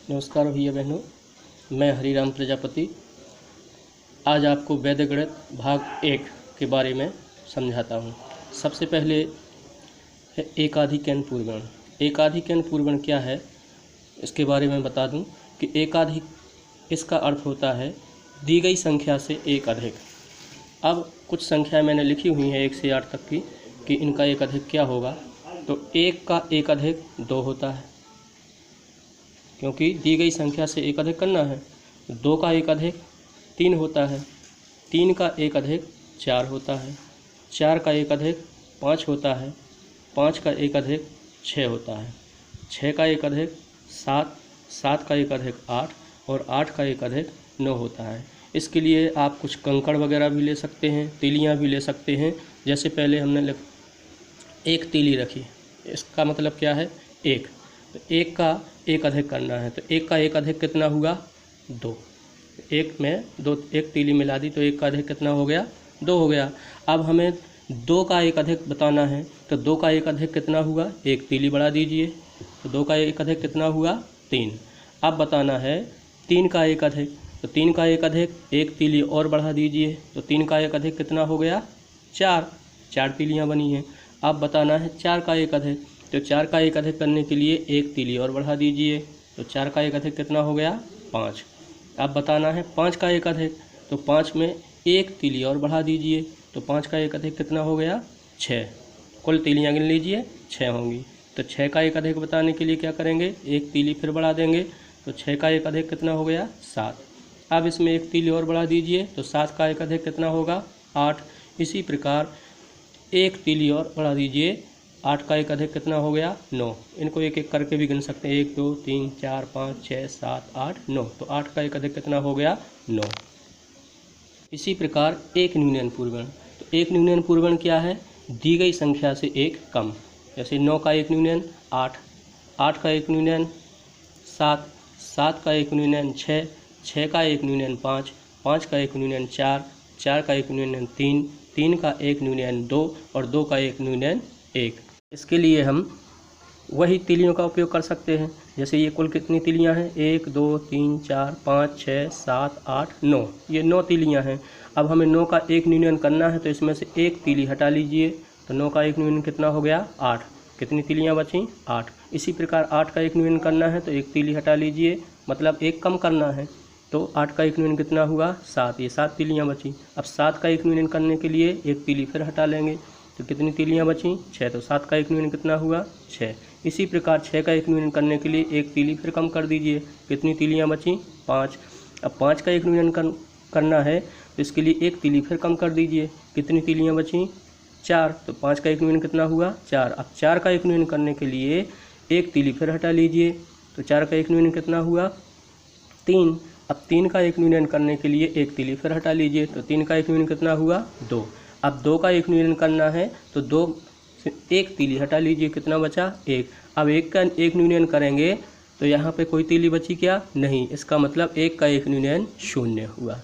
नमस्कार भैया बहनों, मैं हरिराम प्रजापति आज आपको वैदिक गणित भाग 1 के बारे में समझाता हूँ। सबसे पहले है एकाधिक n पूर्वगण। एकाधिक n पूर्वगण क्या है इसके बारे में बता दूँ कि एकाधिक, इसका अर्थ होता है दी गई संख्या से एक अधिक। अब कुछ संख्या मैंने लिखी हुई हैं 1 से 8 तक की कि इनका एक अधिक क्या होगा। तो 1 का एक अधिक 2 होता है, क्योंकि दी गई संख्या से एक अधिक करना है। 2 का एक अधिक 3 होता है, 3 का एक अधिक 4 होता है, 4 का एक अधिक 5 होता है, 5 का एक अधिक 6 होता है, 6 का एक अधिक 7, 7 का एक अधिक 8 और 8 का एक अधिक 9 होता है। इसके लिए आप कुछ कंकड़ वगैरह भी ले सकते हैं, तीलियां भी ले सकते हैं। जैसे पहले हमने एक तीली रखी, इसका मतलब क्या है 1, तो 1 का एक अधिक करना है। तो 1 का एक अधिक कितना हुआ 2, 1 में 2 एक तीली मिला दी तो 1 का अधिक कितना हो गया 2 हो गया। अब हमें 2 का एक अधिक बताना है, तो 2 का एक अधिक कितना हुआ, एक तीली बढ़ा दीजिए, तो 2 का एक अधिक कितना हुआ 3। अब बताना है 3 का एक अधिक, तो 3 का एक अधिक एक तीली और बढ़ा दीजिए, तो 3 का एक अधिक कितना हो गया 4, 4 तीलियाँ बनी हैं। अब बताना है 4 का एक अधिक, तो 4 का एक अधिक करने के लिए एक तीली और बढ़ा दीजिए, तो 4 का एक अधिक कितना हो गया 5। अब बताना है 5 का एक अधिक, तो 5 में एक तीली और बढ़ा दीजिए, तो 5 का एक अधिक कितना हो गया 6। कुल तीलियाँ गिन लीजिए 6 होंगी। तो 6 का एक अधिक बताने के लिए क्या करेंगे, एक तीली फिर बढ़ा देंगे, तो 6 का एक अधिक कितना हो गया 7। अब इसमें एक तीली और बढ़ा दीजिए, तो 7 का एक अधिक कितना होगा 8। इसी प्रकार एक तीली और बढ़ा दीजिए, 8 का एक अधिक कितना हो गया 9। इनको एक एक करके भी गिन सकते हैं, 1 2 3 4 5 6 7 8 9, तो 8 का एक अधिक कितना हो गया 9। इसी प्रकार एक न्यूनयन पूर्वगण। तो एक न्यूनयन पूर्वगण क्या है, दी गई संख्या से एक कम। जैसे 9 का एक न्यूनयन 8, 8 का एक न्यूनयन 7, 7 का एक न्यूनयन 6, 6 का एक न्यूनयन 5, 5 का एक न्यूनयन 4, 4 का एक न्यूनयन 3, 3 का एक न्यूनयन 2 और 2 का एक न्यूनयन 1। इसके लिए हम वही तीलियों का उपयोग कर सकते हैं। जैसे ये कुल कितनी तीलियां हैं, 1 2 3 4 5 6 7 8 9, ये 9 तीलियां हैं। अब हमें 9 का एक न्यूनयन करना है, तो इसमें से एक तीली हटा लीजिए, तो 9 का एक न्यूनयन कितना हो गया 8। कितनी तीलियां बची 8। इसी प्रकार 8 का एक न्यूनयन करना है, तो एक तीली हटा लीजिए, मतलब एक कम करना है, तो 8 का एक न्यूनयन कितना हुआ 7, ये 7 तीलियां बची। अब 7 का एक न्यूनयन करने के लिए एक तीली फिर हटा लेंगे, तो कितनी तीलियां बची 6, तो 7 का एक न्यूनयन कितना हुआ 6। इसी प्रकार 6 का एक न्यूनयन करने के लिए एक तीली फिर कम कर दीजिए, कितनी तीलियां बची 5। अब 5 का एक न्यूनयन करना है, तो इसके लिए एक तीली फिर कम कर दीजिए, कितनी तीलियां बची 4, तो 5 का एक न्यूनयन कितना हुआ 4। अब 4 का एक न्यूनयन करने के लिए एक तीली फिर हटा लीजिए, तो 4 का एक न्यूनयन कितना हुआ 3। अब 3 का एक न्यूनयन करने के लिए एक तीली फिर हटा लीजिए, तो 3 का एक न्यूनयन कितना हुआ 2। अब 2 का एक न्यूनयन करना है, तो 2 से एक तीली हटा लीजिए, कितना बचा 1। अब 1 का एक न्यूनयन करेंगे, तो यहाँ पे कोई तीली बची क्या नहीं, इसका मतलब 1 का एक न्यूनयन 0 हुआ।